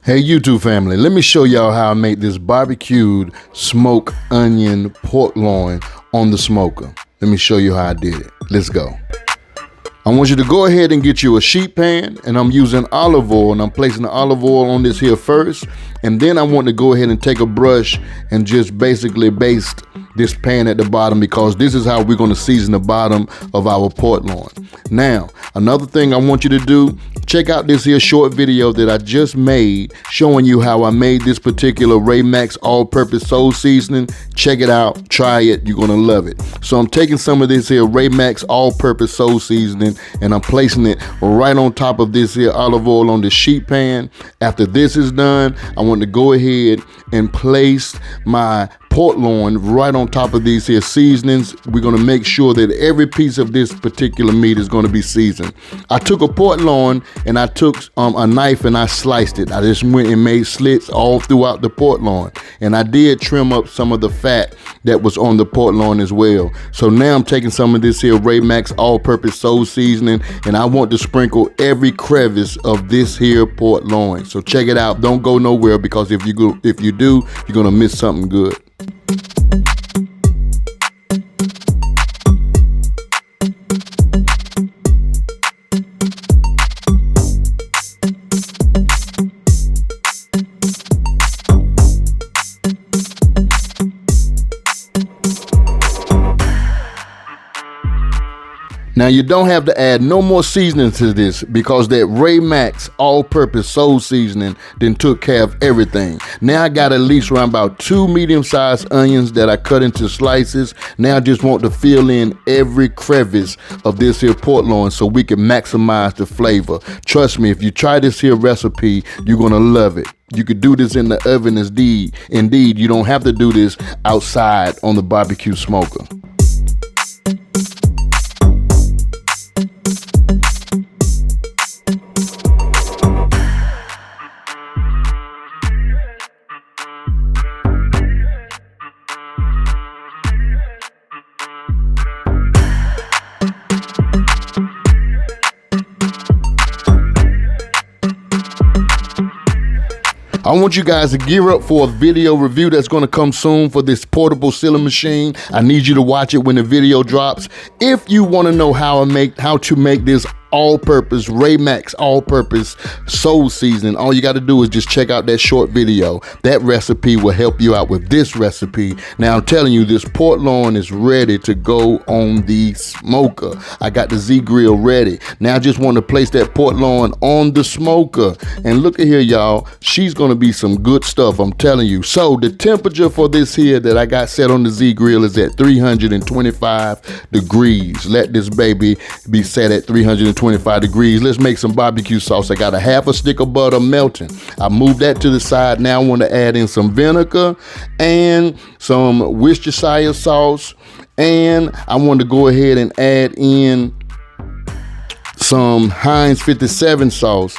Hey YouTube family, let me show y'all how I make this barbecued smoked onion pork loin on the smoker. Let me show you how I did it. Let's go. I want you to go ahead and get you a sheet pan, and I'm using olive oil, and I'm placing the olive oil on this here first, and then I want to go ahead and take a brush and just basically baste this pan at the bottom, because this is how we're going to season the bottom of our pork loin. Now, another thing I want you to do, check out this here short video that I just made showing you how I made this particular Mack's all-purpose soul seasoning. Check it out, try it, you're gonna love it. So I'm taking some of this here Mack's all-purpose soul seasoning and I'm placing it right on top of this here olive oil on the sheet pan. After this is done, I want to go ahead and place my pork loin right on top of these here seasonings. We're going to make sure that every piece of this particular meat is going to be seasoned. I took a pork loin and I took a knife and I sliced it. I just went and made slits all throughout the pork loin, and I did trim up some of the fat that was on the pork loin as well. So now I'm taking some of this here Mack's all-purpose soul seasoning, and I want to sprinkle every crevice of this here pork loin. So check it out, don't go nowhere, because if you do, you're gonna miss something good. Now you don't have to add no more seasoning to this, because that Mack's all-purpose soul seasoning then took care of everything. Now I got at least around about 2 medium-sized onions that I cut into slices. Now I just want to fill in every crevice of this here pork loin so we can maximize the flavor. Trust me, if you try this here recipe, you're gonna love it. You could do this in the oven indeed. You don't have to do this outside on the barbecue smoker. I want you guys to gear up for a video review that's going to come soon for this portable sealing machine. I need you to watch it when the video drops. If you want to know how to make this all-purpose Mack's all-purpose soul seasoning, all you got to do is just check out that short video. That recipe will help you out with this recipe. Now I'm telling you, this pork loin is ready to go on the smoker. I got the Z grill ready. Now I just want to place that pork loin on the smoker, and look at here, y'all, she's gonna be some good stuff, I'm telling you. So the temperature for this here that I got set on the Z grill is at 325 degrees. Let this baby be set at 325 degrees. Let's make some barbecue sauce. I got a half a stick of butter melting. I moved that to the side. Now I want to add in some vinegar and some Worcestershire sauce, and I want to go ahead and add in some Heinz 57 sauce,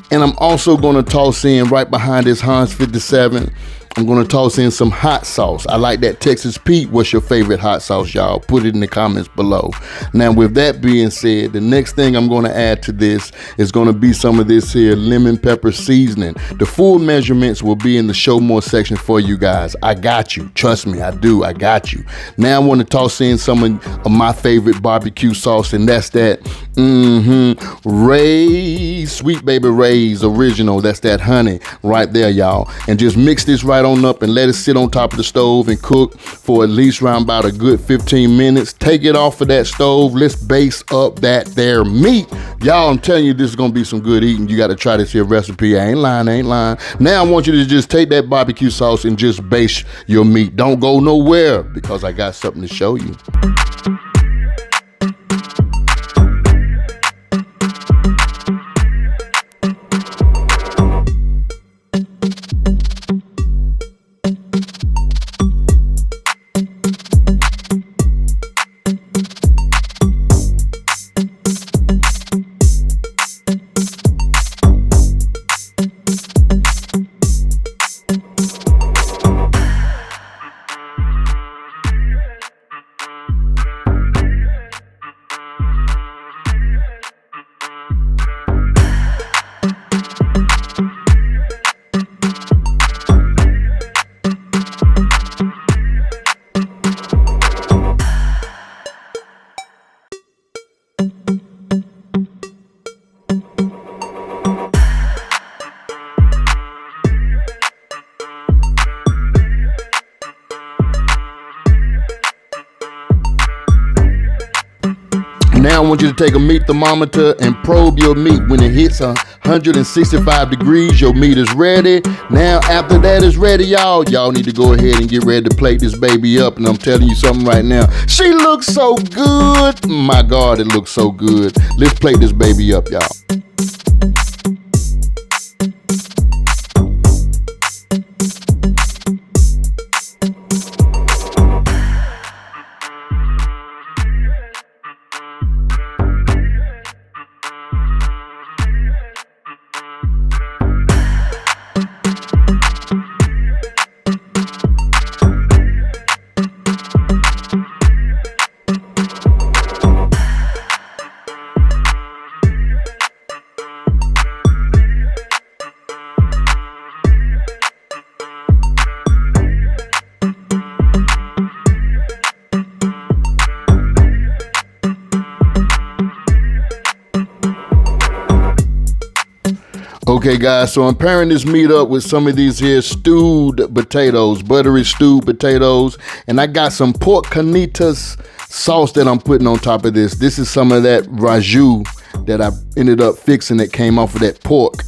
and I'm also going to toss in, right behind this Heinz 57, I'm going to toss in some hot sauce. I like that Texas Pete. What's your favorite hot sauce, y'all? Put it in the comments below. Now, with that being said, the next thing I'm going to add to this is going to be some of this here lemon pepper seasoning. The full measurements will be in the show more section for you guys. I got you. Trust me, I do. I got you. Now I want to toss in some of my favorite barbecue sauce, and that's that Ray's Sweet Baby Ray's original. That's that honey right there, y'all. And just mix this right on up and let it sit on top of the stove and cook for at least around about a good 15 minutes. Take it off of that stove. Let's baste up that there meat. Y'all, I'm telling you, this is gonna be some good eating. You gotta try this here recipe. I ain't lying. Now I want you to just take that barbecue sauce and just baste your meat. Don't go nowhere, because I got something to show you. want you to take a meat thermometer and probe your meat. When it hits 165 degrees, your meat is ready. Now, after that is ready, y'all need to go ahead and get ready to plate this baby up. And I'm telling you something right now. She looks so good. My God, it looks so good. Let's plate this baby up, y'all. Okay guys, so I'm pairing this meat up with some of these here stewed potatoes, buttery stewed potatoes, and I got some pork carnitas sauce that I'm putting on top of this. This is some of that ragu that I ended up fixing that came off of that pork.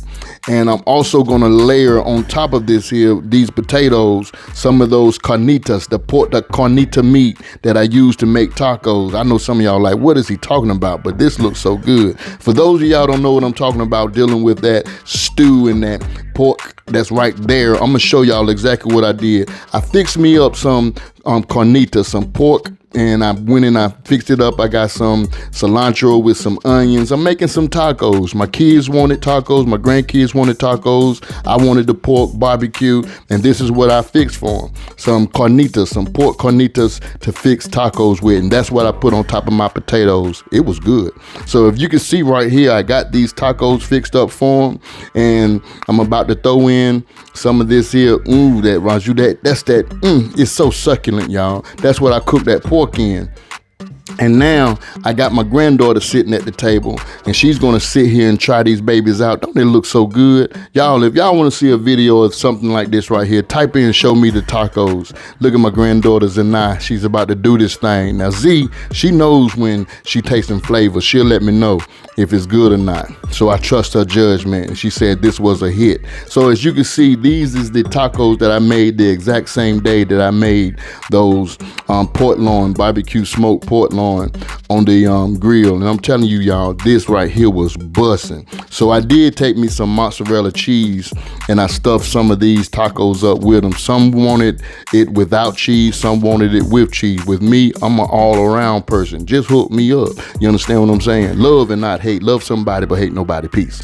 And I'm also gonna layer on top of this here, these potatoes, some of those carnitas, the carnita meat that I use to make tacos. I know some of y'all like, what is he talking about? But this looks so good. For those of y'all don't know what I'm talking about, dealing with that stew and that pork that's right there, I'm gonna show y'all exactly what I did. I fixed me up some carnitas, some pork, and I went and I fixed it up. I got some cilantro with some onions. I'm making some tacos. My kids wanted tacos. My grandkids wanted tacos. I wanted the pork barbecue, and this is what I fixed for them. Some carnitas, some pork carnitas to fix tacos with, and that's what I put on top of my potatoes. It was good. So if you can see right here, I got these tacos fixed up for them, and I'm about to throw in some of this here, that ragu, it's so succulent, y'all. That's what I cooked that pork in. And now I got my granddaughter sitting at the table, and she's gonna sit here and try these babies out. Don't they look so good? Y'all, if y'all wanna see a video of something like this right here, type in "show me the tacos." Look at my granddaughter's and she's about to do this thing. Now Z, she knows when she tasting flavor. She'll let me know if it's good or not. So I trust her judgment, and she said this was a hit. So as you can see, these is the tacos that I made the exact same day that I made those PorkLoin, barbecue smoked PorkLoin on the grill. And I'm telling you, y'all, this right here was busting. So I did take me some mozzarella cheese, and I stuffed some of these tacos up with them. Some wanted it without cheese, some wanted it with cheese. With me, I'm an all-around person. Just hook me up. You understand what I'm saying? Love and not hate. Love somebody, but hate nobody. Peace.